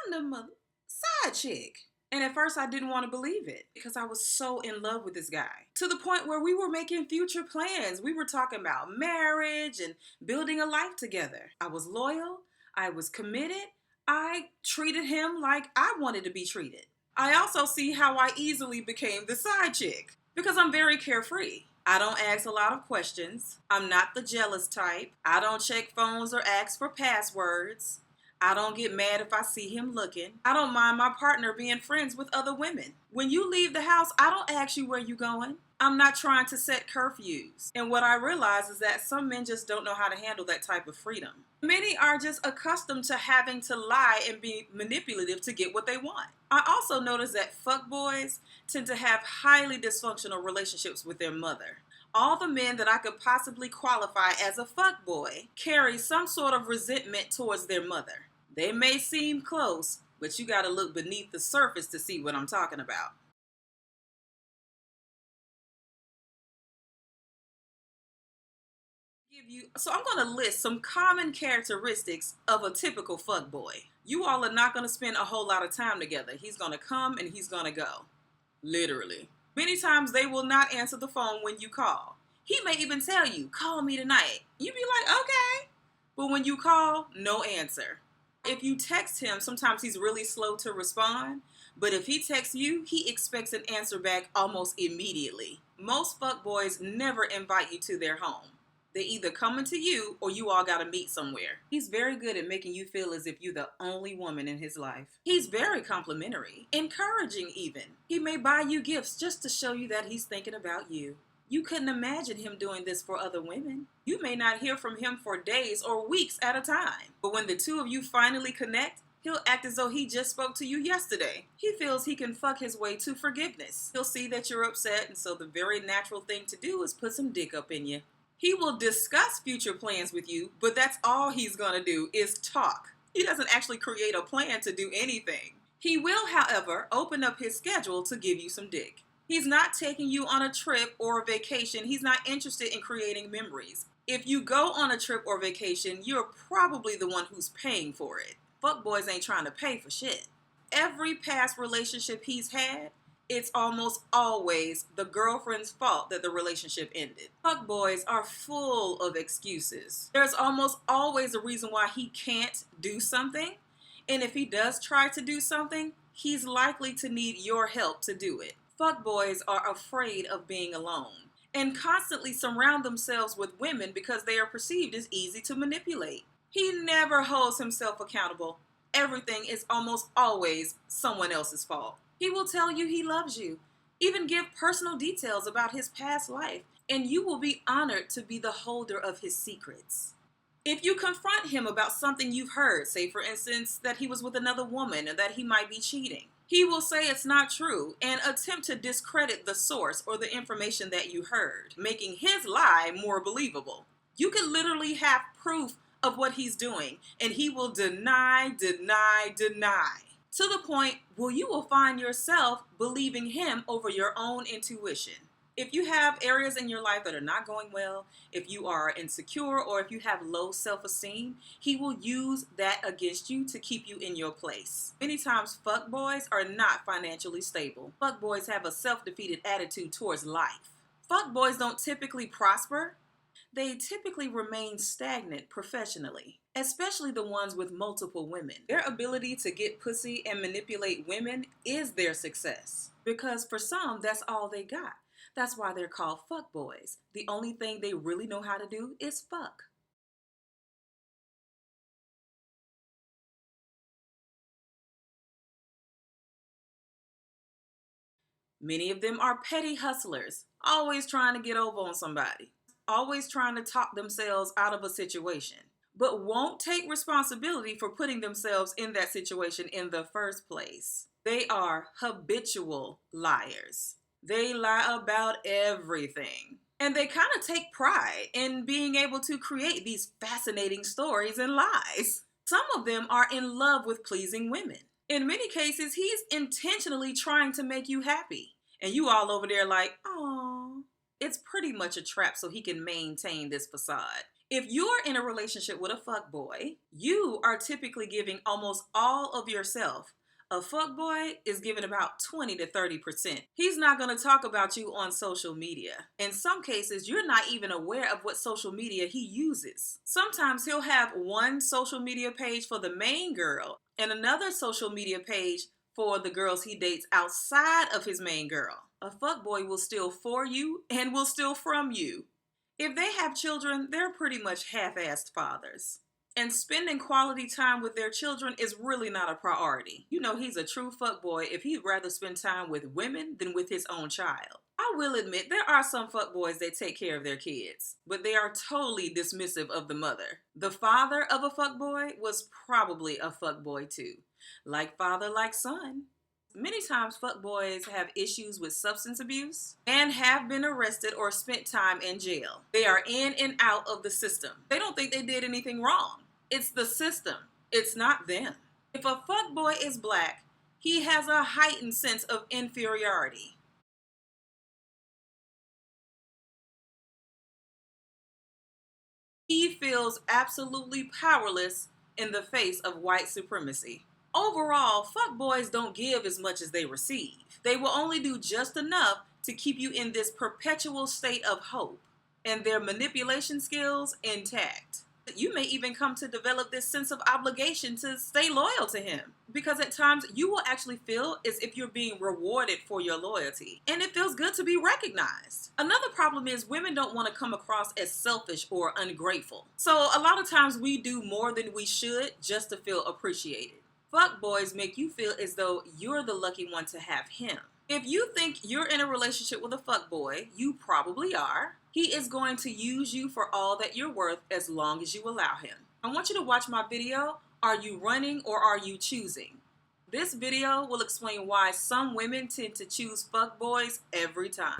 I'm the mother side chick. And at first I didn't want to believe it because I was so in love with this guy. To the point where we were making future plans. We were talking about marriage and building a life together. I was loyal. I was committed. I treated him like I wanted to be treated. I also see how I easily became the side chick because I'm very carefree. I don't ask a lot of questions. I'm not the jealous type. I don't check phones or ask for passwords. I don't get mad if I see him looking. I don't mind my partner being friends with other women. When you leave the house, I don't ask you where you're going. I'm not trying to set curfews. And what I realize is that some men just don't know how to handle that type of freedom. Many are just accustomed to having to lie and be manipulative to get what they want. I also notice that fuckboys tend to have highly dysfunctional relationships with their mother. All the men that I could possibly qualify as a fuckboy carry some sort of resentment towards their mother. They may seem close, but you gotta look beneath the surface to see what I'm talking about. So I'm gonna list some common characteristics of a typical fuckboy. You all are not gonna spend a whole lot of time together. He's gonna come and he's gonna go. Literally. Many times they will not answer the phone when you call. He may even tell you, call me tonight. You be like, okay. But when you call, no answer. If you text him, sometimes he's really slow to respond. But if he texts you, he expects an answer back almost immediately. Most fuckboys never invite you to their home. They either coming to you or you all gotta meet somewhere. He's very good at making you feel as if you're the only woman in his life. He's very complimentary, encouraging even. He may buy you gifts just to show you that he's thinking about you. You couldn't imagine him doing this for other women. You may not hear from him for days or weeks at a time. But when the two of you finally connect, he'll act as though he just spoke to you yesterday. He feels he can fuck his way to forgiveness. He'll see that you're upset, and so the very natural thing to do is put some dick up in you. He will discuss future plans with you, but that's all he's gonna do is talk. He doesn't actually create a plan to do anything. He will, however, open up his schedule to give you some dick. He's not taking you on a trip or a vacation. He's not interested in creating memories. If you go on a trip or vacation, you're probably the one who's paying for it. Fuckboys ain't trying to pay for shit. Every past relationship he's had, it's almost always the girlfriend's fault that the relationship ended. Fuckboys are full of excuses. There's almost always a reason why he can't do something. And if he does try to do something, he's likely to need your help to do it. Fuckboys are afraid of being alone and constantly surround themselves with women because they are perceived as easy to manipulate. He never holds himself accountable. Everything is almost always someone else's fault. He will tell you he loves you, even give personal details about his past life, and you will be honored to be the holder of his secrets. If you confront him about something you've heard, say for instance that he was with another woman or that he might be cheating, he will say it's not true and attempt to discredit the source or the information that you heard, making his lie more believable. You can literally have proof of what he's doing, and he will deny, to the point where you will find yourself believing him over your own intuition. If you have areas in your life that are not going well, if you are insecure, or if you have low self-esteem, he will use that against you to keep you in your place. Many times, fuckboys are not financially stable. Fuckboys have a self-defeated attitude towards life. Fuckboys don't typically prosper. They typically remain stagnant professionally, especially the ones with multiple women. Their ability to get pussy and manipulate women is their success, because for some, that's all they got. That's why they're called fuckboys. The only thing they really know how to do is fuck. Many of them are petty hustlers, always trying to get over on somebody, always trying to talk themselves out of a situation, but won't take responsibility for putting themselves in that situation in the first place. They are habitual liars. They lie about everything. And they kind of take pride in being able to create these fascinating stories and lies. Some of them are in love with pleasing women. In many cases, he's intentionally trying to make you happy. And you all over there like, "Aw." It's pretty much a trap so he can maintain this facade. If you're in a relationship with a fuckboy, you are typically giving almost all of yourself. A fuckboy is giving about 20 to 30%. He's not going to talk about you on social media. In some cases, you're not even aware of what social media he uses. Sometimes he'll have one social media page for the main girl and another social media page for the girls he dates outside of his main girl. A fuckboy will steal for you and will steal from you. If they have children, they're pretty much half-assed fathers. And spending quality time with their children is really not a priority. You know he's a true fuckboy if he'd rather spend time with women than with his own child. I will admit there are some fuckboys that take care of their kids, but they are totally dismissive of the mother. The father of a fuckboy was probably a fuckboy too. Like father, like son. Many times fuckboys have issues with substance abuse and have been arrested or spent time in jail. They are in and out of the system. They don't think they did anything wrong. It's the system. It's not them. If a fuckboy is black, he has a heightened sense of inferiority. He feels absolutely powerless in the face of white supremacy. Overall, fuckboys don't give as much as they receive. They will only do just enough to keep you in this perpetual state of hope and their manipulation skills intact. You may even come to develop this sense of obligation to stay loyal to him, because at times you will actually feel as if you're being rewarded for your loyalty, and it feels good to be recognized. Another problem is women don't want to come across as selfish or ungrateful. So a lot of times we do more than we should just to feel appreciated. Fuckboys make you feel as though you're the lucky one to have him. If you think you're in a relationship with a fuckboy, you probably are. He is going to use you for all that you're worth as long as you allow him. I want you to watch my video, Are You Running or Are You Choosing? This video will explain why some women tend to choose fuckboys every time.